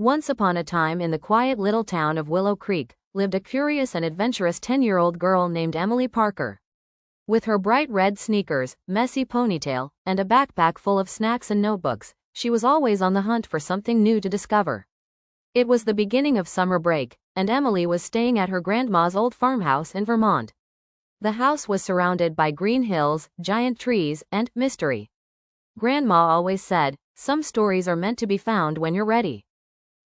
Once upon a time in the quiet little town of Willow Creek, lived a curious and adventurous 10-year-old girl named Emily Parker. With her bright red sneakers, messy ponytail, and a backpack full of snacks and notebooks, she was always on the hunt for something new to discover. It was the beginning of summer break, and Emily was staying at her grandma's old farmhouse in Vermont. The house was surrounded by green hills, giant trees, and mystery. Grandma always said, "Some stories are meant to be found when you're ready."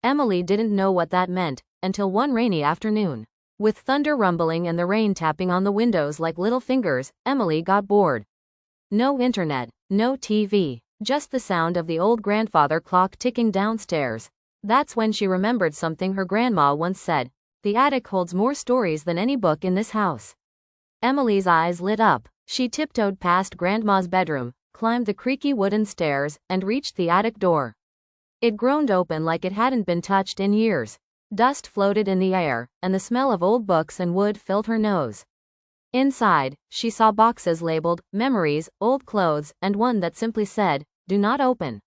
Emily didn't know what that meant, until one rainy afternoon. With thunder rumbling and the rain tapping on the windows like little fingers, Emily got bored. No internet, no TV, just the sound of the old grandfather clock ticking downstairs. That's when she remembered something her grandma once said: "The attic holds more stories than any book in this house." Emily's eyes lit up. She tiptoed past Grandma's bedroom, climbed the creaky wooden stairs, and reached the attic door. It groaned open like it hadn't been touched in years. Dust floated in the air, and the smell of old books and wood filled her nose. Inside, she saw boxes labeled "Memories," "Old Clothes," and one that simply said, "Do not open."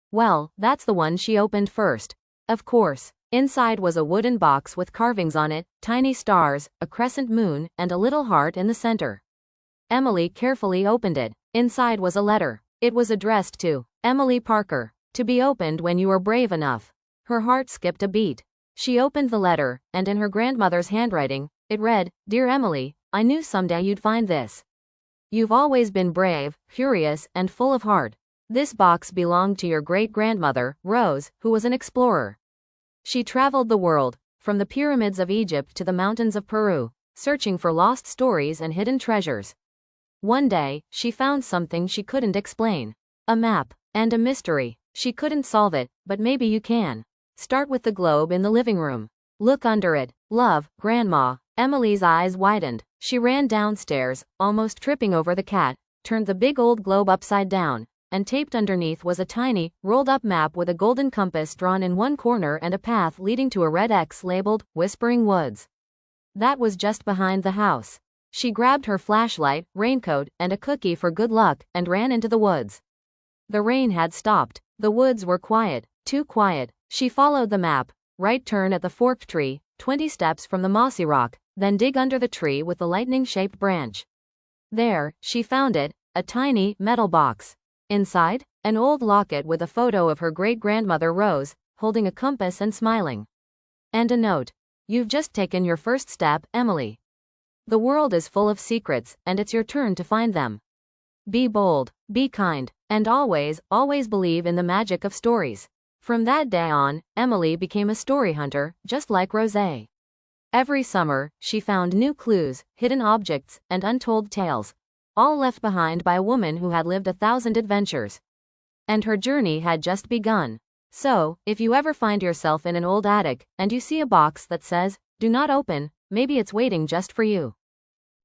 Well, that's the one she opened first. Of course. Inside was a wooden box with carvings on it, tiny stars, a crescent moon, and a little heart in the center. Emily carefully opened it. Inside was a letter. It was addressed to Emily Parker, to be opened when you are brave enough. Her heart skipped a beat. She opened the letter, and in her grandmother's handwriting, it read, "Dear Emily, I knew someday you'd find this. You've always been brave, curious, and full of heart. This box belonged to your great-grandmother, Rose, who was an explorer. She traveled the world, from the pyramids of Egypt to the mountains of Peru, searching for lost stories and hidden treasures. One day, she found something she couldn't explain. A map, and a mystery. She couldn't solve it, but maybe you can. Start with the globe in the living room. Look under it. Love, Grandma." Emily's eyes widened. She ran downstairs, almost tripping over the cat, turned the big old globe upside down, and taped underneath was a tiny, rolled-up map with a golden compass drawn in one corner and a path leading to a red X labeled, "Whispering Woods." That was just behind the house. She grabbed her flashlight, raincoat, and a cookie for good luck, and ran into the woods. The rain had stopped. The woods were quiet, too quiet. She followed the map. Right turn at the forked tree, 20 steps from the mossy rock, then dig under the tree with the lightning-shaped branch. There, she found it, a tiny, metal box. Inside, an old locket with a photo of her great-grandmother Rose, holding a compass and smiling. And a note. "You've just taken your first step, Emily. The world is full of secrets, and it's your turn to find them. Be bold, be kind, and always, always believe in the magic of stories." From that day on, Emily became a story hunter, just like Rosé. Every summer, she found new clues, hidden objects, and untold tales, all left behind by a woman who had lived 1,000 adventures. And her journey had just begun. So, if you ever find yourself in an old attic, and you see a box that says, "Do not open," maybe it's waiting just for you.